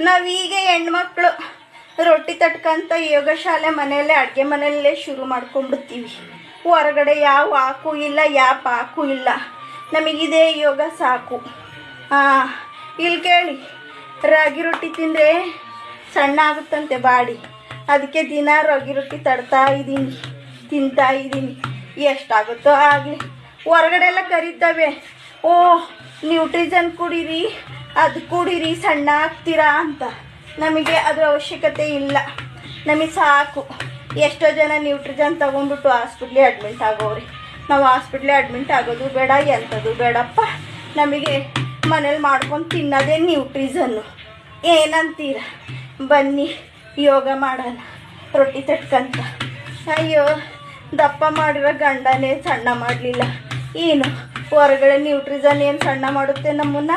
ನಾವೀಗ ಹೆಣ್ಮಕ್ಳು ರೊಟ್ಟಿ ತಟ್ಕಂತ ಯೋಗ ಶಾಲೆ ಮನೆಯಲ್ಲೇ ಅಡುಗೆ ಮನೆಯಲ್ಲೇ ಶುರು ಮಾಡ್ಕೊಂಡ್ಬಿಡ್ತೀವಿ. ಹೊರಗಡೆ ಯಾವ ಹಾಕು ಇಲ್ಲ, ಯಾವ ಪಾಕು ಇಲ್ಲ. ನಮಗಿದೇ ಯೋಗ ಸಾಕು. ಇಲ್ಲಿ ಕೇಳಿ, ರಾಗಿ ರೊಟ್ಟಿ ತಿಂದರೆ ಸಣ್ಣ ಆಗುತ್ತಂತೆ ಬಾಡಿ. ಅದಕ್ಕೆ ದಿನ ರಾಗಿ ರೊಟ್ಟಿ ತಿಂತಾ ಇದ್ದೀನಿ. ಎಷ್ಟಾಗುತ್ತೋ ಆಗಲಿ. ಹೊರಗಡೆ ಎಲ್ಲ ಕರೀತವೆ, ಓ ನ್ಯೂಟ್ರಿಜನ್ ಕುಡೀರಿ, ಅದು ಕುಡೀರಿ, ಸಣ್ಣ ಆಗ್ತೀರಾ ಅಂತ. ನಮಗೆ ಅದರ ಅವಶ್ಯಕತೆ ಇಲ್ಲ. ನಮಗೆ ಸಾಕು. ಎಷ್ಟೋ ಜನ ನ್ಯೂಟ್ರಿಜನ್ ತೊಗೊಂಡ್ಬಿಟ್ಟು ಹಾಸ್ಪಿಟ್ಲಿಗೆ ಅಡ್ಮಿಂಟ್ ಆಗೋರಿ. ನಾವು ಹಾಸ್ಪಿಟ್ಲಿಗೆ ಅಡ್ಮಿಂಟ್ ಆಗೋದು ಬೇಡ, ಎಂಥದ್ದು ಬೇಡಪ್ಪ. ನಮಗೆ ಮನೇಲಿ ಮಾಡ್ಕೊಂಡು ತಿನ್ನೋದೇ ನ್ಯೂಟ್ರಿಜನ್ನು. ಏನಂತೀರ? ಬನ್ನಿ ಯೋಗ ಮಾಡೋಣ ರೊಟ್ಟಿ ತಟ್ಕಂತ. ಅಯ್ಯೋ, ದಪ್ಪ ಮಾಡಿರೋ ಗಂಡನೇ ಸಣ್ಣ ಮಾಡಲಿಲ್ಲ. ಏನು ಹೊರಗಡೆ ನ್ಯೂಟ್ರಿಜನ್ ಏನು ಸಣ್ಣ ಮಾಡುತ್ತೆ ನಮ್ಮನ್ನ?